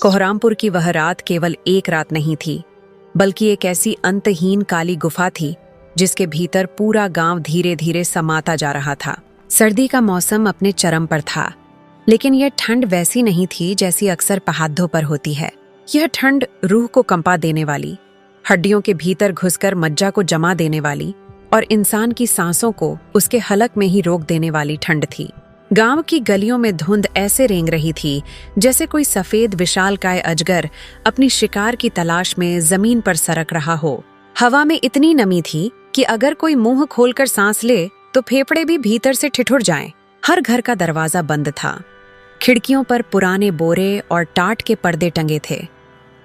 कोहरामपुर की वह रात केवल एक रात नहीं थी, बल्कि एक ऐसी अंतहीन काली गुफा थी जिसके भीतर पूरा गांव धीरे धीरे समाता जा रहा था। सर्दी का मौसम अपने चरम पर था, लेकिन यह ठंड वैसी नहीं थी जैसी अक्सर पहाड़ों पर होती है। यह ठंड रूह को कंपा देने वाली, हड्डियों के भीतर घुसकर मज्जा को जमा देने वाली और इंसान की सांसों को उसके हलक में ही रोक देने वाली ठंड थी। गांव की गलियों में धुंध ऐसे रेंग रही थी जैसे कोई सफेद विशालकाय अजगर अपनी शिकार की तलाश में जमीन पर सरक रहा हो। हवा में इतनी नमी थी कि अगर कोई मुंह खोलकर सांस ले तो फेफड़े भी भीतर से ठिठुर जाएं। हर घर का दरवाजा बंद था, खिड़कियों पर पुराने बोरे और टाट के पर्दे टंगे थे,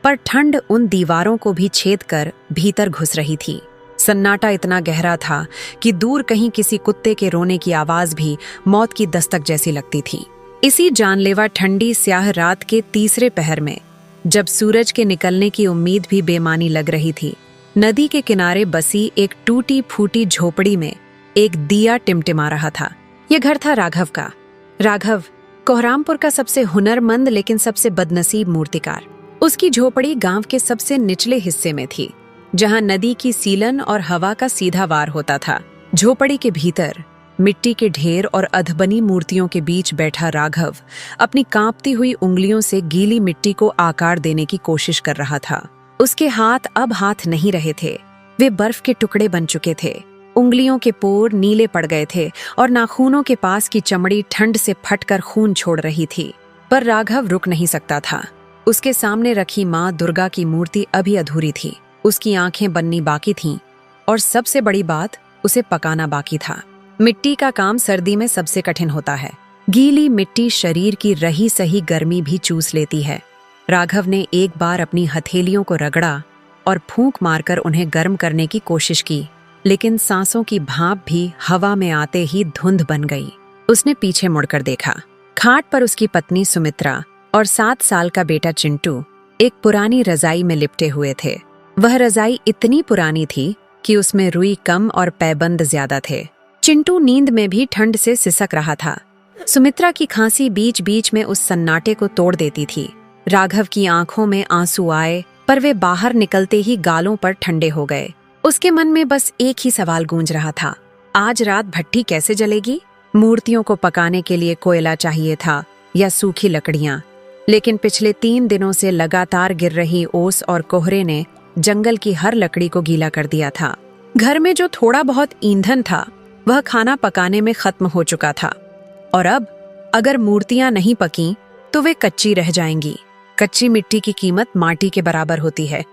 पर ठंड उन दीवारों को भी छेद कर भीतर घुस रही थी। सन्नाटा इतना गहरा था कि दूर कहीं किसी कुत्ते के रोने की आवाज भी मौत की दस्तक जैसी लगती थी। इसी जानलेवा ठंडी स्याह रात के तीसरे पहर में, जब सूरज के निकलने की उम्मीद भी बेमानी लग रही थी, नदी के किनारे बसी एक टूटी फूटी झोपड़ी में एक दिया टिमटिमा रहा था। यह घर था राघव का। राघव कोहरामपुर का सबसे हुनरमंद लेकिन सबसे बदनसीब मूर्तिकार। उसकी झोपड़ी गांव के सबसे निचले हिस्से में थी, जहां नदी की सीलन और हवा का सीधा वार होता था। झोपड़ी के भीतर मिट्टी के ढेर और अधबनी मूर्तियों के बीच बैठा राघव अपनी कांपती हुई उंगलियों से गीली मिट्टी को आकार देने की कोशिश कर रहा था। उसके हाथ अब हाथ नहीं रहे थे, वे बर्फ के टुकड़े बन चुके थे। उंगलियों के पोर नीले पड़ गए थे और नाखूनों के पास की चमड़ी ठंड से फटकर खून छोड़ रही थी। पर राघव रुक नहीं सकता था। उसके सामने रखी माँ दुर्गा की मूर्ति अभी अधूरी थी, उसकी आंखें बननी बाकी थीं और सबसे बड़ी बात, उसे पकाना बाकी था। मिट्टी का काम सर्दी में सबसे कठिन होता है। गीली मिट्टी शरीर की रही सही गर्मी भी चूस लेती है। राघव ने एक बार अपनी हथेलियों को रगड़ा और फूंक मारकर उन्हें गर्म करने की कोशिश की, लेकिन सांसों की भाप भी हवा में आते ही धुंध बन गई। उसने पीछे मुड़कर देखा। खाट पर उसकी पत्नी सुमित्रा और 7 साल का बेटा चिंटू एक पुरानी रजाई में लिपटे हुए थे। वह रजाई इतनी पुरानी थी कि उसमें रुई कम और पैबंद ज्यादा थे। चिंटू नींद में भी ठंड से सिसक रहा था। सुमित्रा की खांसी बीच बीच में उस सन्नाटे को तोड़ देती थी। राघव की आंखों में आंसू आए, पर वे बाहर निकलते ही गालों पर ठंडे हो गए। उसके मन में बस एक ही सवाल गूंज रहा था, आज रात भट्ठी कैसे जलेगी? मूर्तियों को पकाने के लिए कोयला चाहिए था या सूखी लकड़ियां, लेकिन पिछले 3 दिनों से लगातार गिर रही ओस और कोहरे ने जंगल की हर लकड़ी को गीला कर दिया था। घर में जो थोड़ा बहुत ईंधन था वह खाना पकाने में खत्म हो चुका था, और अब अगर मूर्तियां नहीं पकीं तो वे कच्ची रह जाएंगी। कच्ची मिट्टी की कीमत माटी के बराबर होती है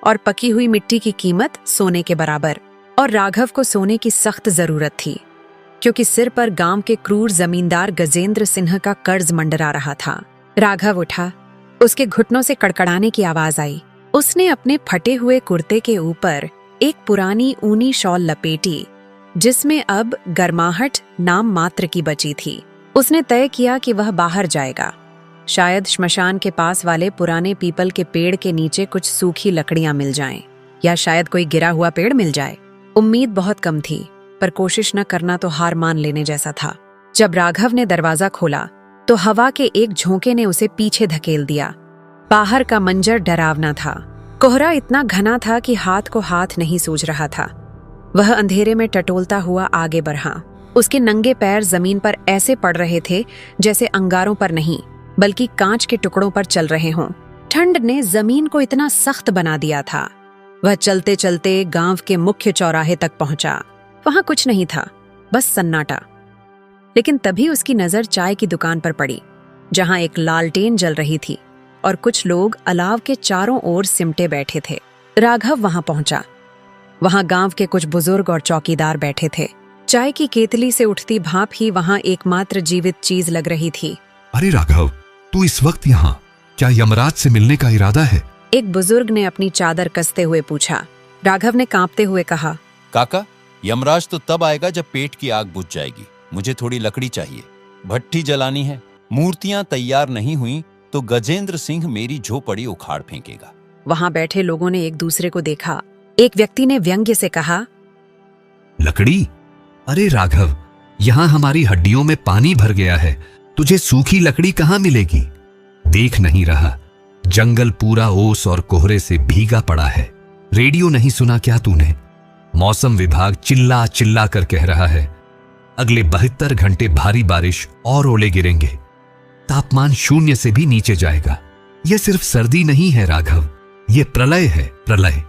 और पकी हुई मिट्टी की कीमत सोने के बराबर। और राघव को सोने की सख्त जरूरत थी, क्योंकि सिर पर गांव के क्रूर जमींदार गजेंद्र सिंह का कर्ज मंडरा रहा था। राघव उठा, उसके घुटनों से कड़कड़ाने की आवाज आई। उसने अपने फटे हुए कुर्ते के ऊपर एक पुरानी ऊनी शॉल लपेटी, जिसमें अब गर्माहट नाम मात्र की बची थी। उसने तय किया कि वह बाहर जाएगा। शायद श्मशान के पास वाले पुराने पीपल के पेड़ के नीचे कुछ सूखी लकड़ियां मिल जाएं, या शायद कोई गिरा हुआ पेड़ मिल जाए। उम्मीद बहुत कम थी, पर कोशिश न करना तो हार मान लेने जैसा था। जब राघव ने दरवाजा खोला तो हवा के एक झोंके ने उसे पीछे धकेल दिया। बाहर का मंजर डरावना था। कोहरा इतना घना था कि हाथ को हाथ नहीं सूझ रहा था। वह अंधेरे में टटोलता हुआ आगे बढ़ा। उसके नंगे पैर जमीन पर ऐसे पड़ रहे थे जैसे अंगारों पर नहीं, बल्कि कांच के टुकड़ों पर चल रहे हों। ठंड ने जमीन को इतना सख्त बना दिया था। वह चलते चलते गांव के मुख्य चौराहे तक पहुंचा। वहां कुछ नहीं था, बस सन्नाटा। लेकिन तभी उसकी नजर चाय की दुकान पर पड़ी, जहां एक लालटेन जल रही थी और कुछ लोग अलाव के चारों ओर सिमटे बैठे थे। राघव वहां पहुंचा। वहां गांव के कुछ बुजुर्ग और चौकीदार बैठे थे। चाय की केतली से उठती भाप ही वहां एकमात्र जीवित चीज लग रही थी। अरे राघव, तू इस वक्त यहाँ? क्या यमराज से मिलने का इरादा है? एक बुजुर्ग ने अपनी चादर कसते हुए पूछा। राघव ने कांपते हुए कहा, काका, यमराज तो तब आएगा जब पेट की आग बुझ जाएगी। मुझे थोड़ी लकड़ी चाहिए, भट्ठी जलानी है। मूर्तियां तैयार नहीं हुई तो गजेंद्र सिंह मेरी झोपड़ी उखाड़ फेंकेगा। वहां बैठे लोगों ने एक दूसरे को देखा। एक व्यक्ति ने व्यंग्य से कहा, लकड़ी? अरे राघव, यहाँ हमारी हड्डियों में पानी भर गया है, तुझे सूखी लकड़ी कहाँ मिलेगी? देख नहीं रहा, जंगल पूरा ओस और कोहरे से भीगा पड़ा है। रेडियो नहीं सुना क्या तूने? मौसम विभाग चिल्ला चिल्ला कर कह रहा है अगले 72 घंटे भारी बारिश और ओले गिरेंगे। तापमान 0 से भी नीचे जाएगा। यह सिर्फ सर्दी नहीं है राघव, यह प्रलय है, प्रलय।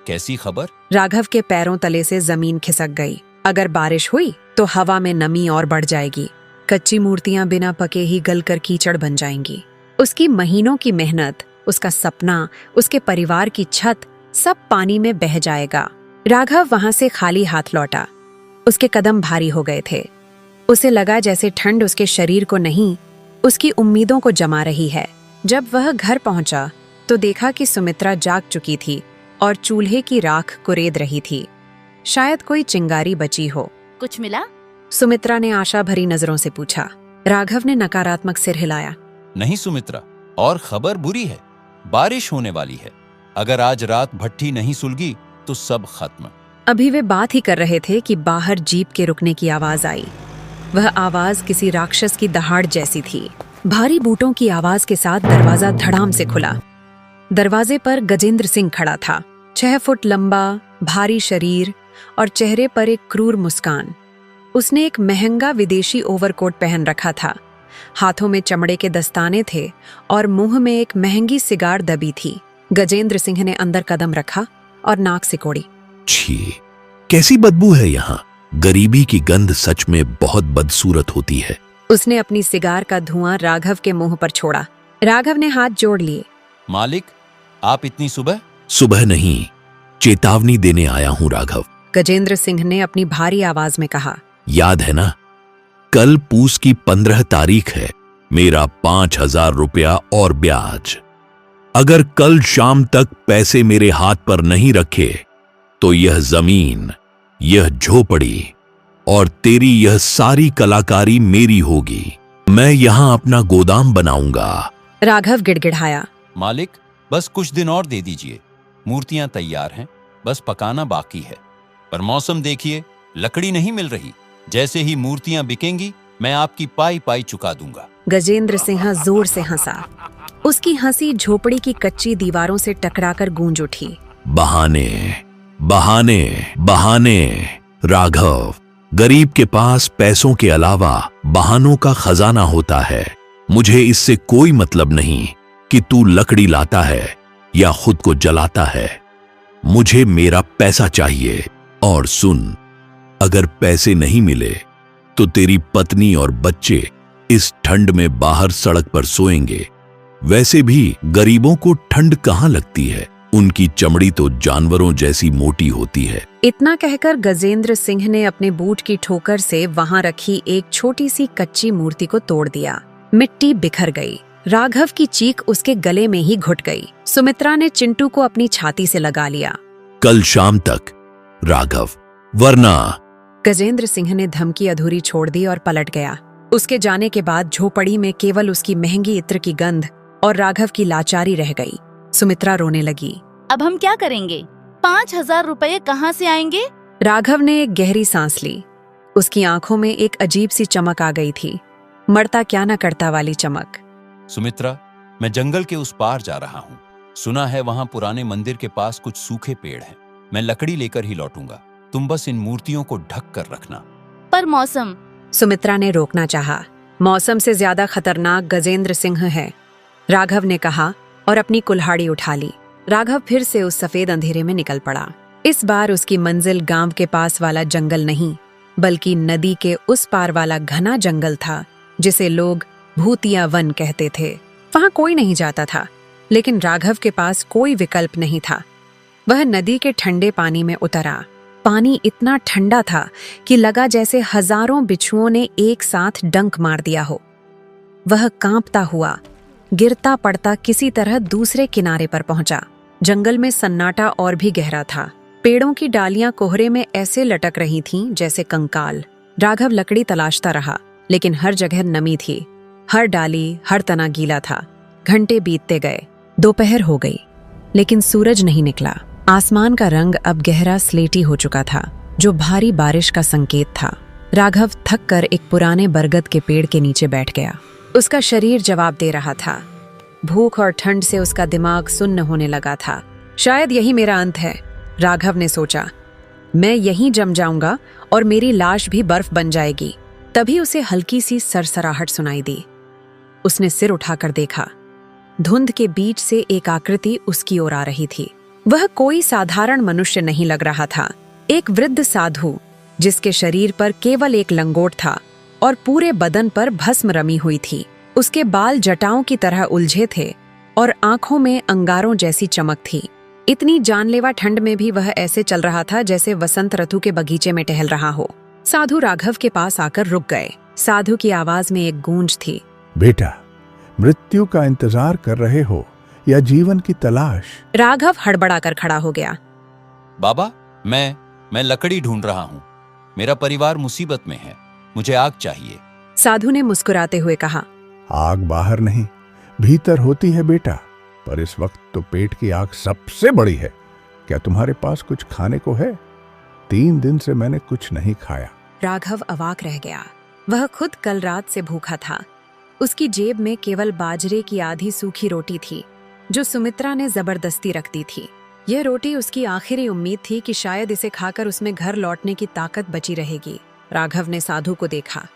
कैसी खबर? राघव के पैरों तले से जमीन खिसक गई। अगर बारिश हुई तो हवा में नमी और बढ़ जाएगी। कच्ची मूर्तियां बिना पके ही गलकर कीचड़ बन जाएंगी। उसकी महीनों की मेहनत, उसका सपना, उसके परिवार की छत, सब पानी में बह जाएगा। राघव वहां से खाली हाथ लौटा। उसके कदम भारी हो गए थे। उसे लगा जैसे ठंड उसके शरीर को नहीं, उसकी उम्मीदों को जमा रही है। जब वह घर पहुंचा तो देखा कि सुमित्रा जाग चुकी थी और चूल्हे की राख कुरेद रही थी। शायद कोई चिंगारी बची हो। कुछ मिला? सुमित्रा ने आशा भरी नजरों से पूछा। राघव ने नकारात्मक सिर हिलाया। नहीं सुमित्रा, और खबर बुरी है। बारिश होने वाली है। अगर आज रात भट्ठी नहीं सुलगी तो सब खत्म। अभी वे बात ही कर रहे थे कि बाहर जीप के रुकने की आवाज आई। वह आवाज किसी राक्षस की दहाड़ जैसी थी। भारी बूटों की आवाज के साथ दरवाजा धड़ाम से खुला। दरवाजे पर गजेंद्र सिंह खड़ा था। 6 फुट लंबा, भारी शरीर और चेहरे पर एक क्रूर मुस्कान। उसने एक महंगा विदेशी ओवरकोट पहन रखा था। हाथों में चमड़े के दस्ताने थे और मुंह में एक महंगी सिगार दबी थी। गजेंद्र सिंह ने अंदर कदम रखा और नाक सिकोड़ी। छी, कैसी बदबू है यहाँ। गरीबी की गंध सच में बहुत बदसूरत होती है। उसने अपनी सिगार का धुआं राघव के मुंह पर छोड़ा। राघव ने हाथ जोड़ लिए। मालिक, आप इतनी सुबह? सुबह नहीं, चेतावनी देने आया हूँ राघव। गजेंद्र सिंह ने अपनी भारी आवाज में कहा। याद है ना, कल पूस की 15 तारीख है। मेरा 5000 रुपया और ब्याज। अगर कल शाम तक पैसे मेरे हाथ पर नहीं रखे तो यह जमीन, यह झोपड़ी और तेरी यह सारी कलाकारी मेरी होगी। मैं यहां अपना गोदाम बनाऊंगा। राघव गिड़गिड़ाया। मालिक, बस कुछ दिन और दे दीजिए। मूर्तियां तैयार हैं, बस पकाना बाकी है। पर मौसम देखिए, लकड़ी नहीं मिल रही। जैसे ही मूर्तियां बिकेंगी मैं आपकी पाई पाई चुका दूंगा। गजेंद्र सिंह जोर से हंसा। उसकी हंसी झोपड़ी की कच्ची दीवारों से टकराकर गूंज उठी। बहाने, बहाने, बहाने। राघव, गरीब के पास पैसों के अलावा बहानों का खजाना होता है। मुझे इससे कोई मतलब नहीं कि तू लकड़ी लाता है या खुद को जलाता है। मुझे मेरा पैसा चाहिए। और सुन, अगर पैसे नहीं मिले तो तेरी पत्नी और बच्चे इस ठंड में बाहर सड़क पर सोएंगे। वैसे भी गरीबों को ठंड कहाँ लगती है। उनकी चमड़ी तो जानवरों जैसी मोटी होती है। इतना कहकर गजेंद्र सिंह ने अपने बूट की ठोकर से वहां रखी एक छोटी सी कच्ची मूर्ति को तोड़ दिया। मिट्टी बिखर गई। राघव की चीख उसके गले में ही घुट गई। सुमित्रा ने चिंटू को अपनी छाती से लगा लिया। कल शाम तक राघव, वरना। गजेंद्र सिंह ने धमकी अधूरी छोड़ दी और पलट गया। उसके जाने के बाद झोपड़ी में केवल उसकी महंगी इत्र की गंध और राघव की लाचारी रह गई। सुमित्रा रोने लगी। अब हम क्या करेंगे? 5000 रुपये कहाँ से आएंगे? राघव ने एक गहरी सांस ली। उसकी आंखों में एक अजीब सी चमक आ गई थी। मरता क्या न करता वाली चमक। सुमित्रा, मैं जंगल के उस पार जा रहा हूँ। सुना है वहां पुराने मंदिर के पास कुछ सूखे पेड़ हैं। मैं लकड़ी लेकर ही लौटूंगा। तुम बस इन मूर्तियों को ढक कर रखना। पर मौसम? सुमित्रा ने रोकना चाहा। मौसम से ज्यादा खतरनाक गजेंद्र सिंह है, राघव ने कहा और अपनी कुल्हाड़ी उठा ली। राघव फिर से उस सफेद अंधेरे में निकल पड़ा। इस बार उसकी मंजिल गांव के पास वाला जंगल नहीं, बल्कि नदी के उस पार वाला घना जंगल था, जिसे लोग भूतिया वन कहते थे। वहां कोई नहीं जाता था, लेकिन राघव के पास कोई विकल्प नहीं था। वह नदी के ठंडे पानी में उतरा। पानी इतना ठंडा था कि लगा जैसे हजारों बिच्छुओं ने एक साथ डंक मार दिया हो। वह कांपता हुआ गिरता पड़ता किसी तरह दूसरे किनारे पर पहुंचा। जंगल में सन्नाटा और भी गहरा था। पेड़ों की डालियां कोहरे में ऐसे लटक रही थीं जैसे कंकाल। राघव लकड़ी तलाशता रहा, लेकिन हर जगह नमी थी। हर डाली, हर तना गीला था। घंटे बीतते गए। दोपहर हो गई, लेकिन सूरज नहीं निकला। आसमान का रंग अब गहरा स्लेटी हो चुका था, जो भारी बारिश का संकेत था। राघव थक कर एक पुराने बरगद के पेड़ के नीचे बैठ गया। उसका शरीर जवाब दे रहा था। भूख और ठंड से उसका दिमाग सुन्न होने लगा था। शायद यही मेरा अंत है, राघव ने सोचा। मैं यहीं जम जाऊंगा और मेरी लाश भी बर्फ बन जाएगी। तभी उसे हल्की सी सरसराहट सुनाई दी। उसने सिर उठाकर देखा। धुंध के बीच से एक आकृति उसकी ओर आ रही थी। वह कोई साधारण मनुष्य नहीं लग रहा था। एक वृद्ध साधु, जिसके शरीर पर केवल एक लंगोट था और पूरे बदन पर भस्म रमी हुई थी। उसके बाल जटाओं की तरह उलझे थे और आंखों में अंगारों जैसी चमक थी। इतनी जानलेवा ठंड में भी वह ऐसे चल रहा था जैसे वसंत ऋतु के बगीचे में टहल रहा हो। साधु राघव के पास आकर रुक गए। साधु की आवाज में एक गूंज थी। बेटा, मृत्यु का इंतजार कर रहे हो या जीवन की तलाश? राघव हड़बड़ाकर खड़ा हो गया। बाबा, मैं लकड़ी ढूंढ रहा हूँ। मेरा परिवार मुसीबत में है, मुझे आग चाहिए। साधु ने मुस्कुराते हुए कहा, आग बाहर नहीं, भीतर होती है बेटा। पर इस वक्त तो पेट की आग सबसे बड़ी है। क्या तुम्हारे पास कुछ खाने को है? 3 दिन से मैंने कुछ नहीं खाया। राघव अवाक रह गया। वह खुद कल रात से भूखा था। उसकी जेब में केवल बाजरे की आधी सूखी रोटी थी, जो सुमित्रा ने जबरदस्ती रख दी थी। यह रोटी उसकी आखिरी उम्मीद थी कि शायद इसे खाकर उसमें घर लौटने की ताकत बची रहेगी। राघव ने साधु को देखा।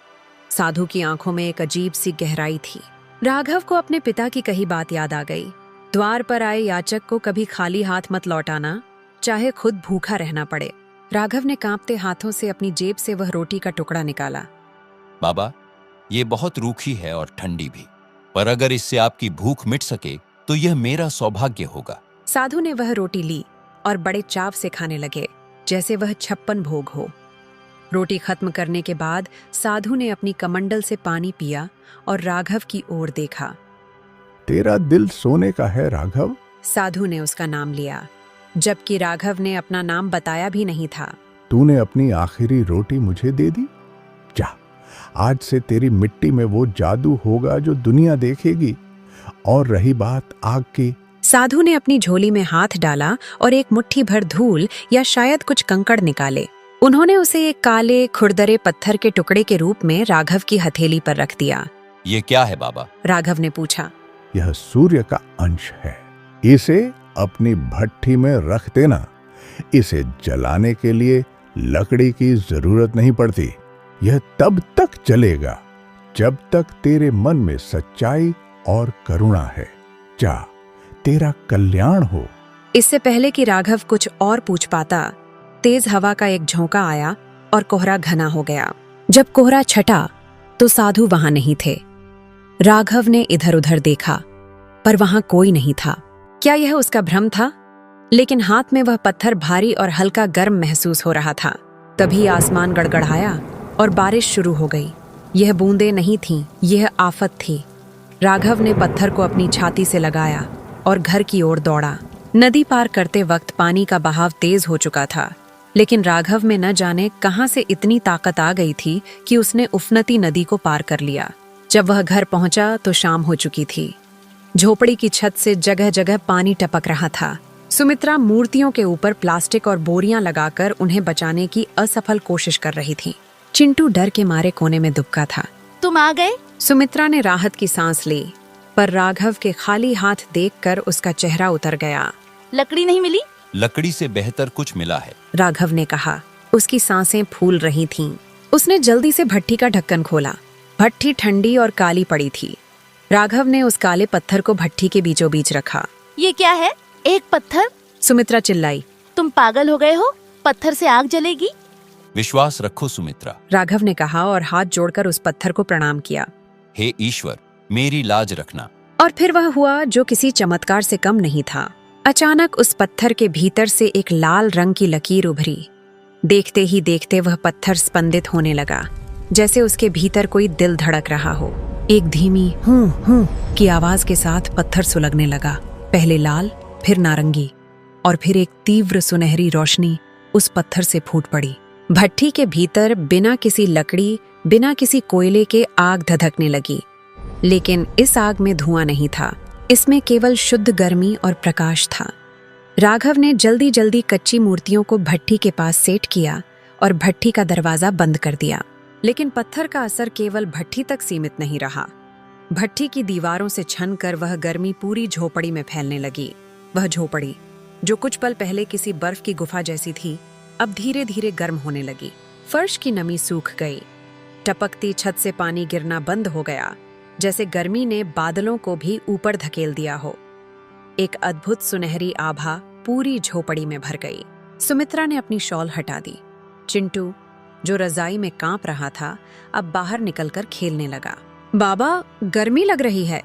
साधु की आंखों में एक अजीब सी गहराई थी। राघव को अपने पिता की कही बात याद आ गई। द्वार पर आए याचक को कभी खाली हाथ मत लौटाना, चाहे खुद भूखा रहना पड़े। राघव ने कांपते हाथों से अपनी जेब से वह रोटी का टुकड़ा निकाला। बाबा, ये बहुत रूखी है और ठंडी भी, पर अगर इससे आपकी भूख मिट सके तो यह मेरा सौभाग्य होगा। साधु ने वह रोटी ली और बड़े चाव से खाने लगे, जैसे वह 56 भोग हो। रोटी खत्म करने के बाद साधु ने अपनी कमंडल से पानी पिया और राघव की ओर देखा। तेरा दिल सोने का है राघव? साधु ने उसका नाम लिया, जबकि राघव ने अपना नाम बताया भी नहीं था। तूने अपनी आखिरी रोटी मुझे दे दी। जा, आज से तेरी मिट्टी में वो जादू होगा जो दुनिया देखेगी। और रही बात आग की। साधु ने अपनी झोली में हाथ डाला और एक मुट्ठी भर धूल या शायद कुछ कंकड़ निकाले। उन्होंने उसे एक काले खुरदरे पत्थर के टुकड़े के रूप में राघव की हथेली पर रख दिया। ये क्या है बाबा? राघव ने पूछा। यह सूर्य का अंश है। इसे अपनी भट्ठी में रख देना। इसे जलाने के लिए लकड़ी की जरूरत नहीं पड़ती। यह तब तक जलेगा जब तक तेरे मन में सच्चाई और करुणा है। जा, तेरा कल्याण हो। इससे पहले कि राघव कुछ और पूछ पाता, तेज हवा का एक झोंका आया और कोहरा घना हो गया। जब कोहरा छटा तो साधु वहां नहीं थे। राघव ने इधर उधर देखा, पर वहां कोई नहीं था। क्या यह उसका भ्रम था? लेकिन हाथ में वह पत्थर भारी और हल्का गर्म महसूस हो रहा था। तभी आसमान गड़गड़ाया और बारिश शुरू हो गई। यह बूंदें नहीं थीं, यह आफत थी। राघव ने पत्थर को अपनी छाती से लगाया और घर की ओर दौड़ा। नदी पार करते वक्त पानी का बहाव तेज हो चुका था, लेकिन राघव में न जाने कहां से इतनी ताकत आ गई थी कि उसने उफनती नदी को पार कर लिया। जब वह घर पहुंचा तो शाम हो चुकी थी। झोपड़ी की छत से जगह जगह पानी टपक रहा था। सुमित्रा मूर्तियों के ऊपर प्लास्टिक और बोरियां लगाकर उन्हें बचाने की असफल कोशिश कर रही थी। चिंटू डर के मारे कोने में दुबका था। तुम आ गए? सुमित्रा ने राहत की सांस ली, पर राघव के खाली हाथ देखकर उसका चेहरा उतर गया। लकड़ी नहीं मिली? लकड़ी से बेहतर कुछ मिला है, राघव ने कहा। उसकी सांसें फूल रही थीं। उसने जल्दी से भट्ठी का ढक्कन खोला। भट्ठी ठंडी और काली पड़ी थी। राघव ने उस काले पत्थर को भट्ठी के बीचों बीच रखा। ये क्या है? एक पत्थर? सुमित्रा चिल्लाई। तुम पागल हो गए हो? पत्थर से आग जलेगी? विश्वास रखो सुमित्रा, राघव ने कहा और हाथ जोड़कर उस पत्थर को प्रणाम किया। हे ईश्वर, मेरी लाज रखना। और फिर वह हुआ जो किसी चमत्कार से कम नहीं था। अचानक उस पत्थर के भीतर से एक लाल रंग की लकीर उभरी। देखते ही देखते वह पत्थर स्पंदित होने लगा, जैसे उसके भीतर कोई दिल धड़क रहा हो। एक धीमी हूं हूं की आवाज के साथ पत्थर सुलगने लगा। पहले लाल, फिर नारंगी, और फिर एक तीव्र सुनहरी रोशनी उस पत्थर से फूट पड़ी। भट्ठी के भीतर बिना किसी लकड़ी, बिना किसी कोयले के आग धधकने लगी। लेकिन इस आग में धुआं नहीं था। इसमें केवल शुद्ध गर्मी और प्रकाश था। राघव ने जल्दी जल्दी कच्ची मूर्तियों को भट्ठी के पास सेट किया और भट्ठी का दरवाजा बंद कर दिया। लेकिन पत्थर का असर केवल भट्ठी तक सीमित नहीं रहा। भट्ठी की दीवारों से छनकर वह गर्मी पूरी झोपड़ी में फैलने लगी। वह झोपड़ी, जो कुछ पल पहले किसी बर्फ की गुफा जैसी थी, अब धीरे धीरे गर्म होने लगी। फर्श की नमी सूख गई। टपकती छत से पानी गिरना बंद हो गया, जैसे गर्मी ने बादलों को भी ऊपर धकेल दिया हो। एक अद्भुत सुनहरी आभा पूरी झोपड़ी में भर गई। सुमित्रा ने अपनी शॉल हटा दी। चिंटू, जो रजाई में कांप रहा था, अब बाहर निकलकर खेलने लगा। बाबा, गर्मी लग रही है,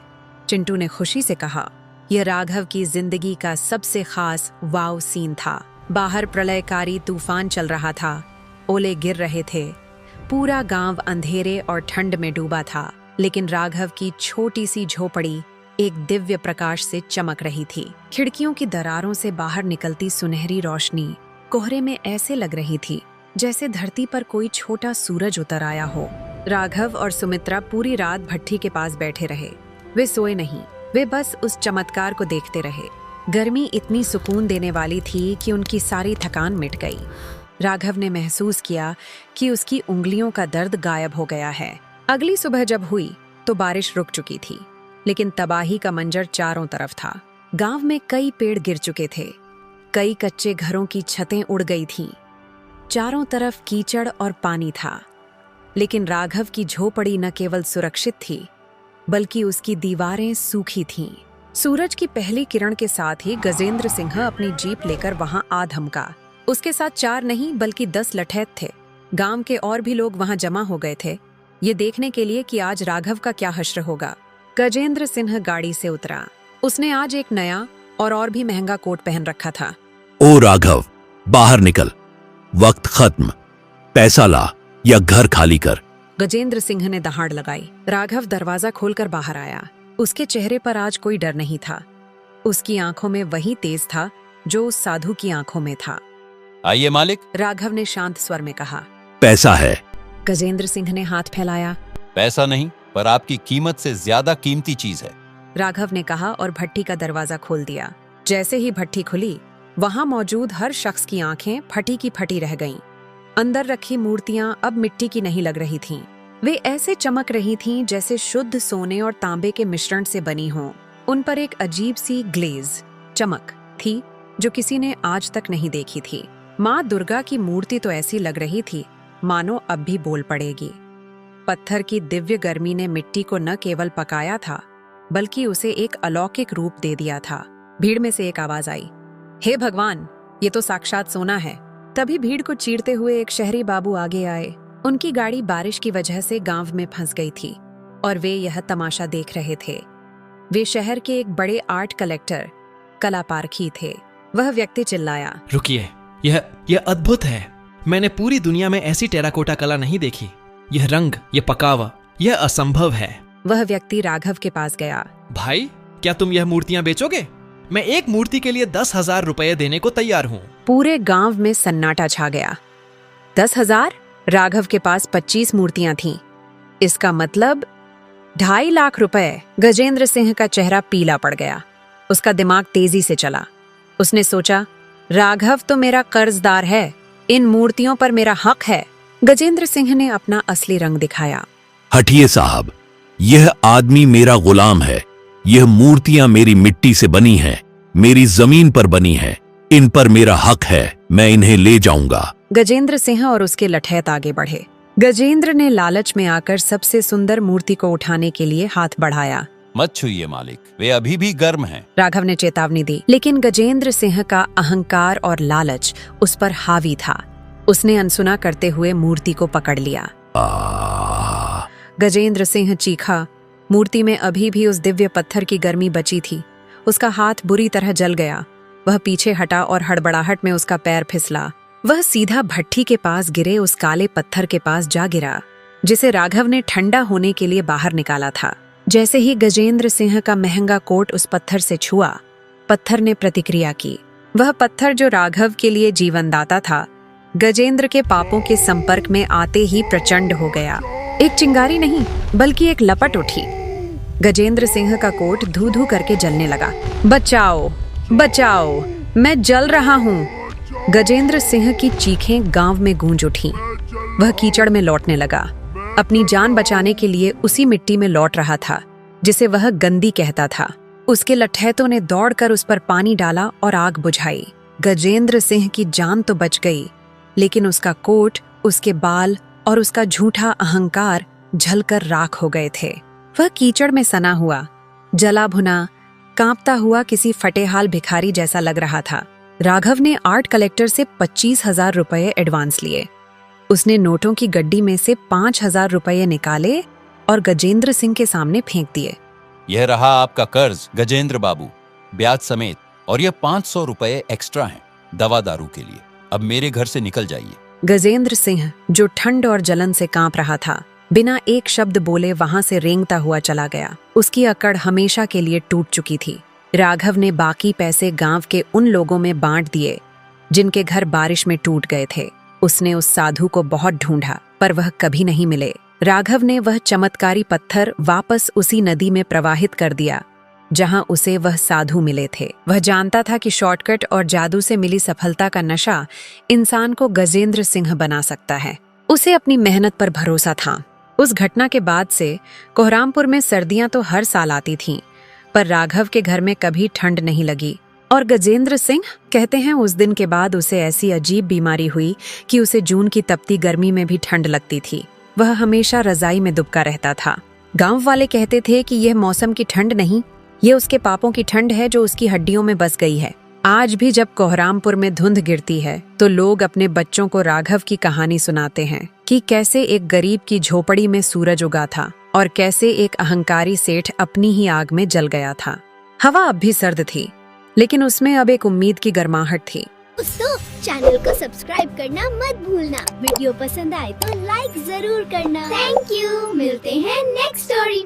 चिंटू ने खुशी से कहा। यह राघव की जिंदगी का सबसे खास वाव सीन था। बाहर प्रलयकारी तूफान चल रहा था, ओले गिर रहे थे, पूरा गांव अंधेरे और ठंड में डूबा था, लेकिन राघव की छोटी सी झोपड़ी एक दिव्य प्रकाश से चमक रही थी। खिड़कियों की दरारों से बाहर निकलती सुनहरी रोशनी कोहरे में ऐसे लग रही थी जैसे धरती पर कोई छोटा सूरज उतर आया हो। राघव और सुमित्रा पूरी रात भट्ठी के पास बैठे रहे। वे सोए नहीं, वे बस उस चमत्कार को देखते रहे। गर्मी इतनी सुकून देने वाली थी कि उनकी सारी थकान मिट गई। राघव ने महसूस किया कि उसकी उंगलियों का दर्द गायब हो गया है। अगली सुबह जब हुई तो बारिश रुक चुकी थी, लेकिन तबाही का मंजर चारों तरफ था। गांव में कई पेड़ गिर चुके थे, कई कच्चे घरों की छतें उड़ गई थीं। चारों तरफ कीचड़ और पानी था, लेकिन राघव की झोपड़ी न केवल सुरक्षित थी, बल्कि उसकी दीवारें सूखी थीं। सूरज की पहली किरण के साथ ही गजेंद्र सिंह अपनी जीप लेकर वहां आ धमका। उसके साथ 4 नहीं बल्कि 10 लठैत थे। गांव के और भी लोग वहां जमा हो गए थे, ये देखने के लिए कि आज राघव का क्या हश्र होगा। गजेंद्र सिंह गाड़ी से उतरा। उसने आज एक नया और भी महंगा कोट पहन रखा था। ओ राघव, बाहर निकल, वक्त खत्म, पैसा ला या घर खाली कर। गजेंद्र सिंह ने दहाड़ लगाई। राघव दरवाजा खोलकर बाहर आया। उसके चेहरे पर आज कोई डर नहीं था। उसकी आंखों में वही तेज था जो उस साधु की आंखों में था। आइए मालिक, राघव ने शांत स्वर में कहा। पैसा है। गजेंद्र सिंह ने हाथ फैलाया। पैसा नहीं, पर आपकी कीमत से ज्यादा कीमती चीज है, राघव ने कहा और भट्ठी का दरवाजा खोल दिया। जैसे ही भट्ठी खुली, वहां मौजूद हर शख्स की आंखें फटी की फटी रह गईं। अंदर रखी मूर्तियां अब मिट्टी की नहीं लग रही थीं। वे ऐसे चमक रही थीं जैसे शुद्ध सोने और तांबे के मिश्रण से बनी हों। उन पर एक अजीब सी ग्लेज, चमक थी जो किसी ने आज तक नहीं देखी थी। माँ दुर्गा की मूर्ति तो ऐसी लग रही थी मानो अब भी बोल पड़ेगी। पत्थर की दिव्य गर्मी ने मिट्टी को न केवल पकाया था, बल्कि उसे एक अलौकिक रूप दे दिया था। भीड़ में से एक आवाज आई, हे भगवान, ये तो साक्षात सोना है। तभी भीड़ को चीरते हुए एक शहरी बाबू आगे आए। उनकी गाड़ी बारिश की वजह से गांव में फंस गई थी और वे यह तमाशा देख रहे थे। वे शहर के एक बड़े आर्ट कलेक्टर कला पारखी थे। वह व्यक्ति चिल्लाया, रुकिए, यह अद्भुत है। मैंने पूरी दुनिया में ऐसी टेराकोटा कला नहीं देखी। यह रंग, यह पकावा, यह असंभव है। वह व्यक्ति राघव के पास गया। भाई, क्या तुम यह मूर्तियां बेचोगे? मैं एक मूर्ति के लिए 10,000 रुपए देने को तैयार हूँ। पूरे गांव में सन्नाटा छा गया। 10,000? राघव के पास 25 मूर्तियां थीं। इसका मतलब 2.5 लाख रुपए। गजेंद्र सिंह का चेहरा पीला पड़ गया। उसका दिमाग तेजी से चला। उसने सोचा, राघव तो मेरा कर्जदार है, इन मूर्तियों पर मेरा हक है। गजेंद्र सिंह ने अपना असली रंग दिखाया। हटिए साहब, यह आदमी मेरा गुलाम है। यह मूर्तियां मेरी मिट्टी से बनी हैं, मेरी जमीन पर बनी हैं। इन पर मेरा हक है, मैं इन्हें ले जाऊंगा। गजेंद्र सिंह और उसके लठैत आगे बढ़े। गजेंद्र ने लालच में आकर सबसे सुंदर मूर्ति को उठाने के लिए हाथ बढ़ाया। मत छुइए मालिक, वे अभी भी गर्म हैं। राघव ने चेतावनी दी, लेकिन गजेंद्र सिंह का अहंकार और लालच उस पर हावी था। उसने अनसुना करते हुए मूर्ति को पकड़ लिया। गजेंद्र सिंह चीखा। मूर्ति में अभी भी उस दिव्य पत्थर की गर्मी बची थी। उसका हाथ बुरी तरह जल गया। वह पीछे हटा और हड़बड़ाहट में उसका पैर फिसला। वह सीधा भट्ठी के पास गिरे उस काले पत्थर के पास जा गिरा, जिसे राघव ने ठंडा होने के लिए बाहर निकाला था। जैसे ही गजेंद्र सिंह का महंगा कोट उस पत्थर से छुआ, पत्थर ने प्रतिक्रिया की। वह पत्थर जो राघव के लिए जीवनदाता था, गजेंद्र के पापों के संपर्क में आते ही प्रचंड हो गया। एक चिंगारी नहीं, बल्कि एक लपट उठी। गजेंद्र सिंह का कोट धू धू करके जलने लगा। बचाओ, बचाओ, मैं जल रहा हूँ। गजेंद्र सिंह की चीखें गांव में गूंज उठीं। वह कीचड़ में लौटने लगा। अपनी जान बचाने के लिए उसी मिट्टी में लौट रहा था जिसे वह गंदी कहता था। उसके लठैतों ने दौड़कर उस पर पानी डाला और आग बुझाई। गजेंद्र सिंह की जान तो बच गई, लेकिन उसका कोट, उसके बाल और उसका झूठा अहंकार जलकर राख हो गए थे। वह कीचड़ में सना हुआ, जला भुना, कांपता हुआ किसी फटेहाल भिखारी जैसा लग रहा था। राघव ने आर्ट कलेक्टर से 25,000 रुपये एडवांस लिए। उसने नोटों की गड्डी में से 5,000 रुपये निकाले और गजेंद्र सिंह के सामने फेंक दिए। यह रहा आपका कर्ज गजेंद्र बाबू, ब्याज समेत, और यह 500 रुपये एक्स्ट्रा हैं दवा दारू के लिए। अब मेरे घर से निकल जाइए। गजेंद्र सिंह, जो ठंड और जलन से कांप रहा था, बिना एक शब्द बोले वहां से रेंगता हुआ चला गया। उसकी अकड़ हमेशा के लिए टूट चुकी थी। राघव ने बाकी पैसे गांव के उन लोगों में बांट दिए जिनके घर बारिश में टूट गए थे। उसने उस साधु को बहुत ढूंढा, पर वह कभी नहीं मिले। राघव ने वह चमत्कारी पत्थर वापस उसी नदी में प्रवाहित कर दिया जहां उसे वह साधु मिले थे। वह जानता था कि शॉर्टकट और जादू से मिली सफलता का नशा इंसान को गजेंद्र सिंह बना सकता है। उसे अपनी मेहनत पर भरोसा था। उस घटना के बाद से कोहरामपुर में सर्दियां तो हर साल आती थीं, पर राघव के घर में कभी ठंड नहीं लगी। और गजेंद्र सिंह कहते हैं उस दिन के बाद उसे ऐसी अजीब बीमारी हुई कि उसे जून की तपती गर्मी में भी ठंड लगती थी। वह हमेशा रजाई में दुबका रहता था। गांव वाले कहते थे कि यह मौसम की ठंड नहीं, ये उसके पापों की ठंड है जो उसकी हड्डियों में बस गई है। आज भी जब कोहरामपुर में धुंध गिरती है तो लोग अपने बच्चों को राघव की कहानी सुनाते हैं कि कैसे एक गरीब की झोपड़ी में सूरज उगा था और कैसे एक अहंकारी सेठ अपनी ही आग में जल गया था। हवा अब भी सर्द थी, लेकिन उसमें अब एक उम्मीद की गर्माहट थी। दोस्तों, चैनल को सब्सक्राइब करना मत भूलना। वीडियो पसंद आए तो लाइक जरूर करना। Thank you. मिलते हैं नेक्स्ट स्टोरी